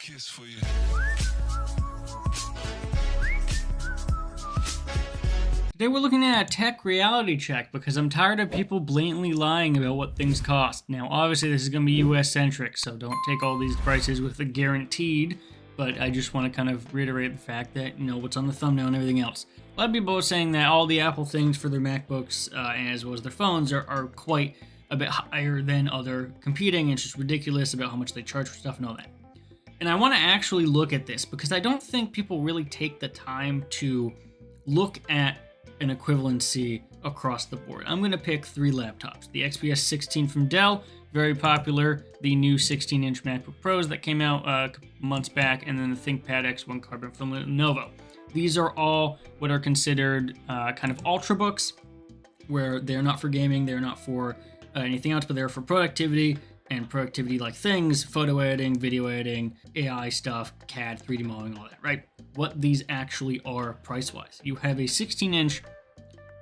kiss for you. Today we're looking at a tech reality check because I'm tired of people blatantly lying about what things cost. Now, obviously this is going to be US centric, so don't take all these prices with a guaranteed, but I just want to kind of reiterate the fact that, you know, what's on the thumbnail and everything else. A lot of people are saying that all the Apple things for their MacBooks, as well as their phones, are quite a bit higher than other competing. It's just ridiculous about how much they charge for stuff and all that. And I want to actually look at this because I don't think people really take the time to look at an equivalency across the board. I'm going to pick three laptops. The XPS 16 from Dell, very popular. The new 16-inch MacBook Pros that came out a couple months back, and then the ThinkPad X1 Carbon from Lenovo. These are all what are considered kind of ultrabooks, where they're not for gaming, they're not for anything else, but they're for productivity and productivity-like things, photo editing, video editing, AI stuff, CAD, 3D modeling, all that, right? What these actually are price-wise. You have a 16-inch,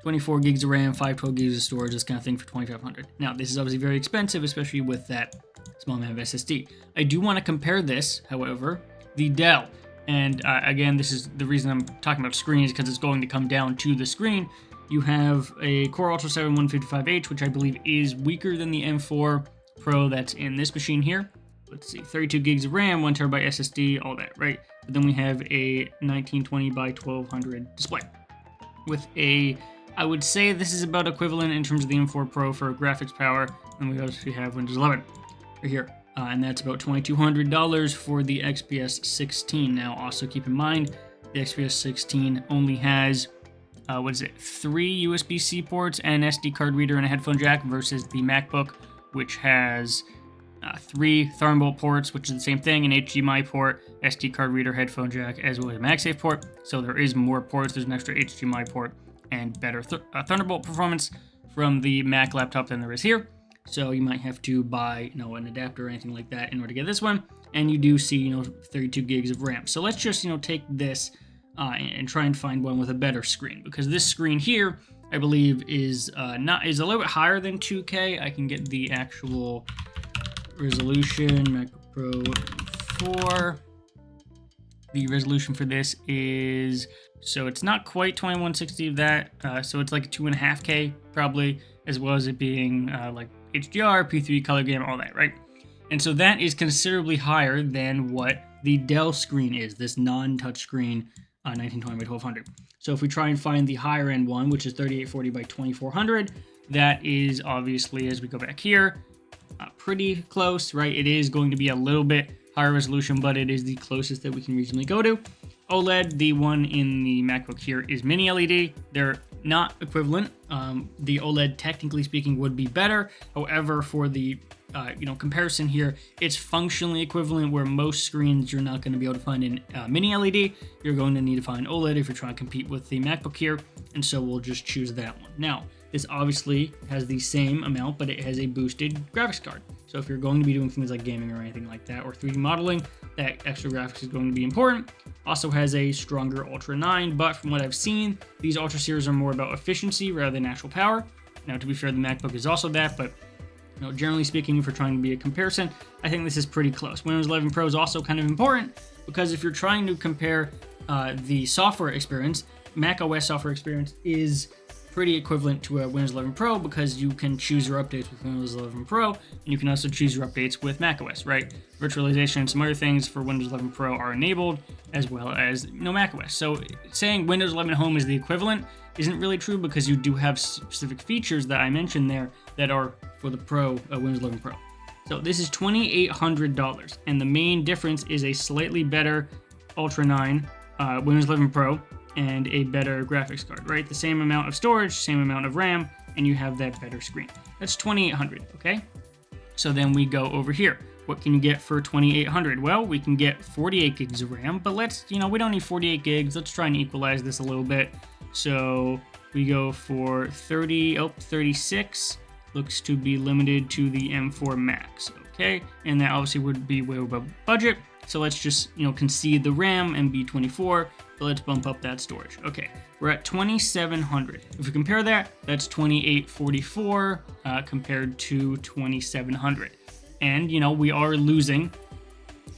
24 gigs of RAM, 512 gigs of storage, this kind of thing for $2,500. Now, this is obviously very expensive, especially with that small amount of SSD. I do want to compare this, however, the Dell. And again, this is the reason I'm talking about screens, because it's going to come down to the screen. You have a Core Ultra 7 155H, which I believe is weaker than the M4 Pro that's in this machine here. Let's see, 32 gigs of RAM, 1 terabyte SSD, all that, right? But then we have a 1920 by 1200 display with a, I would say this is about equivalent in terms of the M4 Pro for graphics power. And we also have Windows 11 right here. And that's about $2,200 for the XPS 16. Now, also keep in mind, the XPS 16 only has, 3 USB-C ports, an SD card reader, and a headphone jack, versus the MacBook, which has 3 Thunderbolt ports, which is the same thing, an HDMI port, SD card reader, headphone jack, as well as a MagSafe port. So there is more ports. There's an extra HDMI port and better Thunderbolt performance from the Mac laptop than there is here. So you might have to buy, an adapter or anything like that in order to get this one. And you do see, 32 gigs of RAM. So let's just, take this and try and find one with a better screen, because this screen here, I believe, is a little bit higher than 2K. I can get the actual resolution. MacBook Pro 4. The resolution for this is, so it's not quite 2160 of that. So it's like 2.5K probably, as well as it being like HDR, P3 color gamma, all that, right? And so that is considerably higher than what the Dell screen is, this non-touch screen 1920 by 1200. So if we try and find the higher end one, which is 3840 by 2400, that is obviously, as we go back here, pretty close, right? It is going to be a little bit higher resolution, but it is the closest that we can reasonably go to. OLED, the one in the MacBook here, is mini LED. They're not equivalent. The OLED, technically speaking, would be better. However, for the comparison here, it's functionally equivalent, where most screens you're not going to be able to find in mini LED. You're going to need to find OLED if you're trying to compete with the MacBook here, and so we'll just choose that one. Now, this obviously has the same amount, but it has a boosted graphics card. So if you're going to be doing things like gaming or anything like that, or 3D modeling, that extra graphics is going to be important. Also has a stronger Ultra 9, but from what I've seen, these Ultra series are more about efficiency rather than actual power. Now, to be fair, the MacBook is also that, but generally speaking, if we're trying to be a comparison, I think this is pretty close. Windows 11 Pro is also kind of important, because if you're trying to compare the software experience, Mac OS software experience is pretty equivalent to a Windows 11 Pro, because you can choose your updates with Windows 11 Pro, and you can also choose your updates with Mac OS, right? Virtualization and some other things for Windows 11 Pro are enabled, as well as Mac OS. So saying Windows 11 Home is the equivalent isn't really true, because you do have specific features that I mentioned there that are for the Pro, Windows 11 Pro. So this is $2,800, and the main difference is a slightly better Ultra 9 Windows 11 Pro and a better graphics card, right? The same amount of storage, same amount of RAM, and you have that better screen. That's $2,800, okay? So then we go over here. What can you get for $2,800? Well, we can get 48 gigs of RAM, but let's, we don't need 48 gigs. Let's try and equalize this a little bit. So we go for 36. Looks to be limited to the M4 Max, okay? And that obviously would be way above budget. So let's just, concede the RAM and be 24. So let's bump up that storage. Okay, we're at 2,700. If we compare that, that's 2,844 compared to 2,700. And, we are losing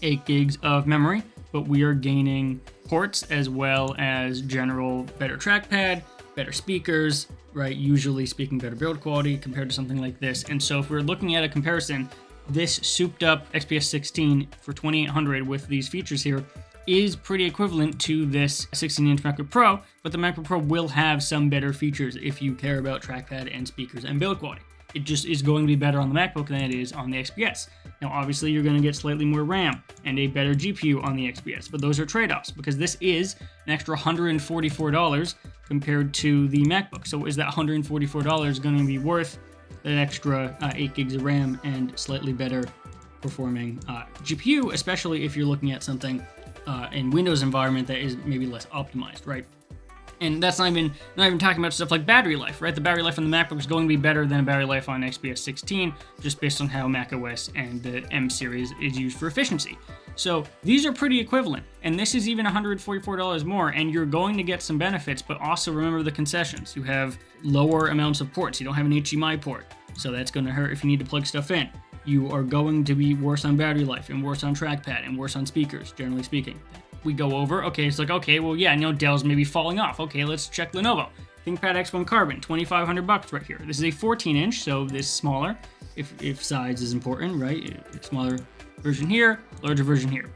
8 gigs of memory, but we are gaining ports as well as general better trackpad, better speakers, right? Usually speaking, better build quality compared to something like this. And so if we're looking at a comparison, this souped up XPS 16 for 2800 with these features here is pretty equivalent to this 16-inch MacBook Pro, but the MacBook Pro will have some better features if you care about trackpad and speakers and build quality. It just is going to be better on the MacBook than it is on the XPS. Now, obviously, you're going to get slightly more RAM and a better GPU on the XPS, but those are trade-offs because this is an extra $144 compared to the MacBook. So is that $144 going to be worth an extra 8 gigs of RAM and slightly better performing GPU, especially if you're looking at something in Windows environment that is maybe less optimized, right? And that's not even talking about stuff like battery life, right? The battery life on the MacBook is going to be better than a battery life on XPS 16, just based on how macOS and the M series is used for efficiency. So these are pretty equivalent, and this is even $144 more, and you're going to get some benefits, but also remember the concessions. You have lower amounts of ports. You don't have an HDMI port, so that's going to hurt if you need to plug stuff in. You are going to be worse on battery life and worse on trackpad and worse on speakers, generally speaking. We go over, okay, it's like, okay, well, yeah, Dell's maybe falling off. Okay, let's check Lenovo. ThinkPad X1 Carbon, $2,500 right here. This is a 14-inch, so this is smaller, if size is important, right? Smaller version here, larger version here.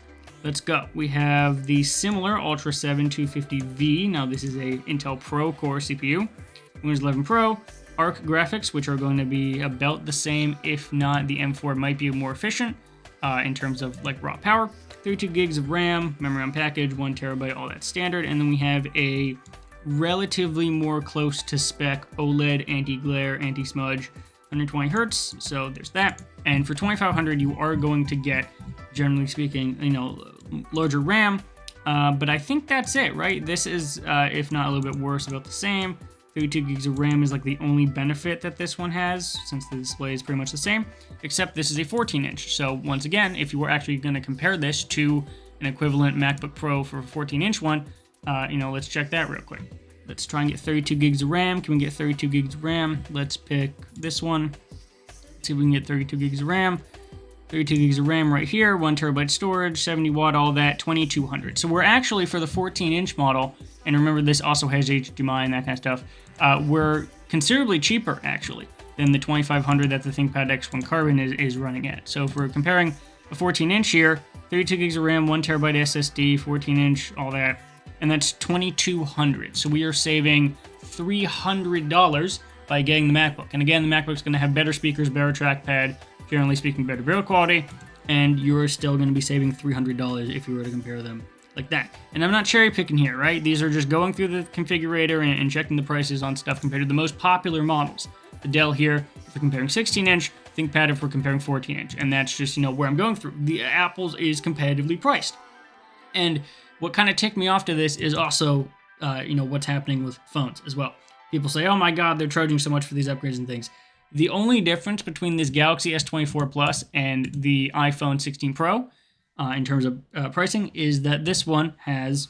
Let's go. We have the similar Ultra 7 250V. Now, this is a Intel Pro Core CPU. Windows 11 Pro, Arc graphics, which are going to be about the same, if not the M4 might be more efficient in terms of like raw power. 32 gigs of RAM, memory on package, 1 terabyte, all that standard. And then we have a relatively more close to spec OLED, anti-glare, anti-smudge, 120 hertz. So there's that. And for $2,500, you are going to get, generally speaking, larger RAM. But I think that's it, right? This is, if not a little bit worse, about the same. 32 gigs of RAM is like the only benefit that this one has, since the display is pretty much the same, except this is a 14-inch. So once again, if you were actually going to compare this to an equivalent MacBook Pro for a 14-inch one, let's check that real quick. Let's try and get 32 gigs of RAM. Can we get 32 gigs of RAM? Let's pick this one. Let's see if we can get 32 gigs of RAM. 32 gigs of RAM right here, 1 terabyte storage, 70 watt, all that, 2200. So we're actually, for the 14-inch model, and remember this also has HDMI and that kind of stuff, we're considerably cheaper, actually, than the 2500 that the ThinkPad X1 Carbon is running at. So if we're comparing a 14-inch here, 32 gigs of RAM, 1 terabyte SSD, 14-inch, all that, and that's 2200. So we are saving $300 by getting the MacBook. And again, the MacBook's going to have better speakers, better trackpad, generally speaking, better build quality, and you're still going to be saving $300 if you were to compare them like that. And I'm not cherry picking here, right? These are just going through the configurator and checking the prices on stuff compared to the most popular models. The Dell here, if we're comparing 16-inch, ThinkPad if we're comparing 14-inch, and that's just, where I'm going through. The Apple's is competitively priced. And what kind of ticked me off to this is also, what's happening with phones as well. People say, oh my God, they're charging so much for these upgrades and things. The only difference between this Galaxy S24 Plus and the iPhone 16 Pro in terms of pricing is that this one is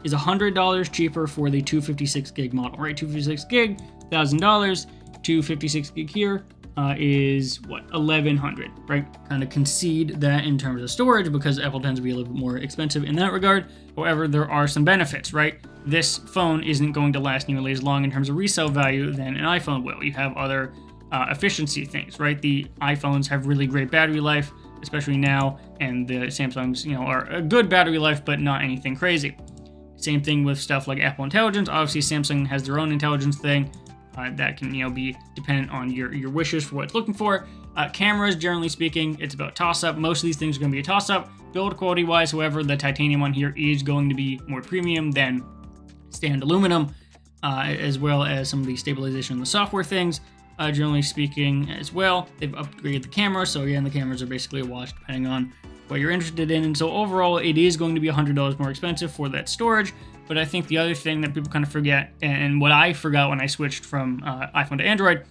$100 cheaper for the 256 gig model, right? 256 gig, $1,000. 256 gig here is $1,100, right? Kind of concede that in terms of storage because Apple tends to be a little bit more expensive in that regard. However, there are some benefits, right? This phone isn't going to last nearly as long in terms of resale value than an iPhone will. You have other efficiency things, right? The iPhones have really great battery life, especially now, and the Samsungs, are a good battery life, but not anything crazy. Same thing with stuff like Apple Intelligence. Obviously, Samsung has their own intelligence thing that can, be dependent on your wishes for what it's looking for. Cameras, generally speaking, it's about toss-up. Most of these things are going to be a toss-up. Build quality-wise, however, the titanium one here is going to be more premium than standard aluminum, as well as some of the stabilization and the software things. Generally speaking as well, they've upgraded the camera, so again, the cameras are basically a wash depending on what you're interested in, and so overall, it is going to be $100 more expensive for that storage. But I think the other thing that people kind of forget, and what I forgot when I switched from iPhone to Android,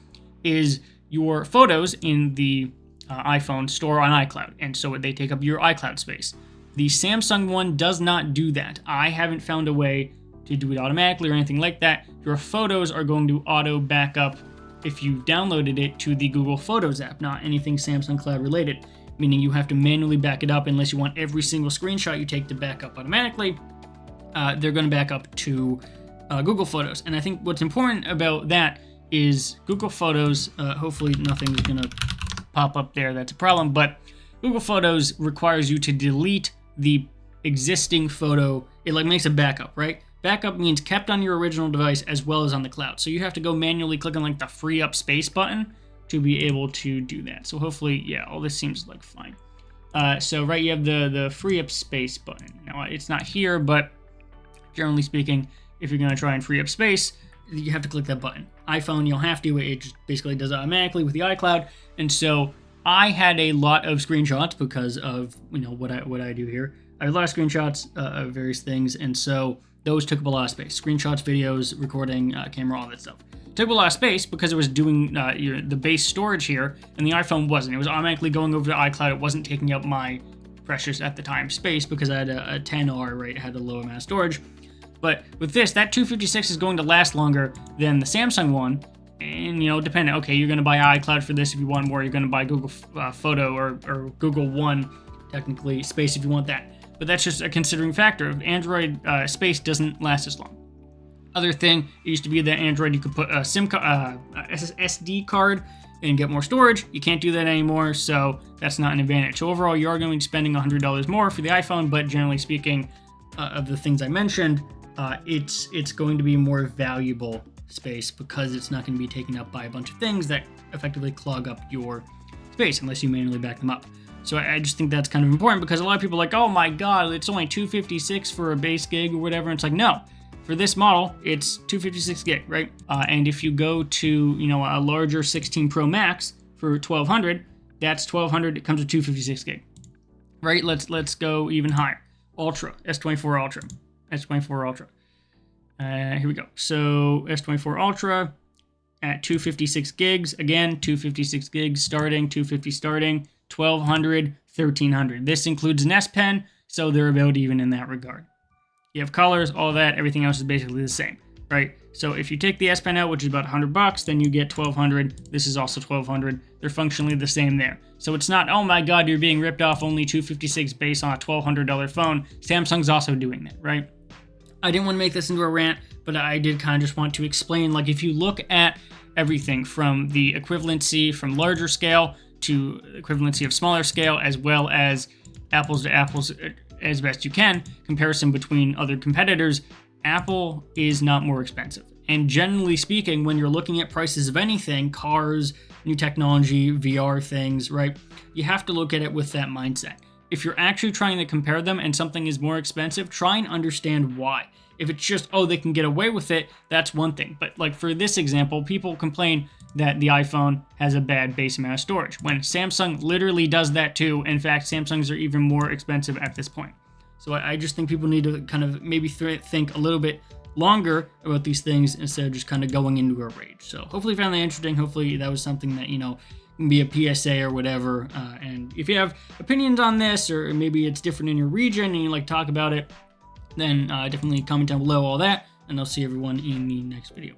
is your photos in the iPhone store on iCloud, and so they take up your iCloud space. The Samsung one does not do that. I haven't found a way to do it automatically or anything like that. Your photos are going to auto backup if you've downloaded it to the Google Photos app, not anything Samsung Cloud related. meaning you have to manually back it up unless you want every single screenshot you take to back up automatically. They're going to back up to Google Photos. And I think what's important about that is Google Photos, hopefully nothing's going to pop up there that's a problem, but Google Photos requires you to delete the existing photo. It like makes a backup, right? Backup means kept on your original device as well as on the cloud. So you have to go manually click on like the free up space button to be able to do that. So hopefully, yeah, all this seems like fine. So right, you have the free up space button. Now it's not here, but generally speaking, if you're gonna try and free up space, you have to click that button. iPhone, you'll have to, it just basically does it automatically with the iCloud. And so I had a lot of screenshots because of, you know, what I do here. I have a lot of screenshots of various things, and so those took up a lot of space. Screenshots, videos, recording, camera, all that stuff. Took up a lot of space because it was doing the base storage here, and the iPhone wasn't. It was automatically going over to iCloud. It wasn't taking up my precious, at the time, space because I had a 10R, right? It had a low amount of storage. But with this, that 256 is going to last longer than the Samsung one. And, you know, depending, okay, you're going to buy iCloud for this if you want more. You're going to buy Google Photo or Google One, technically, space if you want that. But that's just a considering factor. Android space doesn't last as long. Other thing, it used to be that Android, you could put a SD card and get more storage. You can't do that anymore, so that's not an advantage. So overall, you are going to be spending $100 more for the iPhone, but generally speaking, of the things I mentioned, it's going to be more valuable space because it's not going to be taken up by a bunch of things that effectively clog up your space unless you manually back them up. So I just think that's kind of important because a lot of people are like, oh my god, it's only 256 for a base gig or whatever. And it's like, no, for this model, it's 256 gig, right? And if you go to, you know, a larger 16 Pro Max for 1200, that's 1200. It comes with 256 gig, right? Let's go even higher. Ultra, S24 Ultra, S24 Ultra. Here we go. So S24 Ultra at 256 gigs. Again, 256 gigs starting, 250 starting, 1200, 1300. This includes an S Pen, so they're about even in that regard. You have colors, all that, everything else is basically the same, right? So if you take the S Pen out, which is about $100, then you get 1200. This is also 1200. They're functionally the same there. So it's not, oh my god, you're being ripped off, only 256 base on a $1,200 phone. Samsung's also doing that, right? I didn't want to make this into a rant, but I did kind of just want to explain, like, if you look at everything from the equivalency from larger scale to equivalency of smaller scale, as well as apples to apples as best you can, comparison between other competitors, Apple is not more expensive. And generally speaking, when you're looking at prices of anything, cars, new technology, VR things, right, you have to look at it with that mindset. If you're actually trying to compare them and something is more expensive, try and understand why. If it's just, oh, they can get away with it, that's one thing. But like for this example, people complain that the iPhone has a bad base amount of storage, when Samsung literally does that too. In fact, Samsungs are even more expensive at this point. So I just think people need to kind of maybe think a little bit longer about these things instead of just kind of going into a rage. So hopefully you found that interesting. Hopefully that was something that, you know, can be a PSA or whatever. And if you have opinions on this, or maybe it's different in your region and you like to talk about it, then definitely comment down below all that, and I'll see everyone in the next video.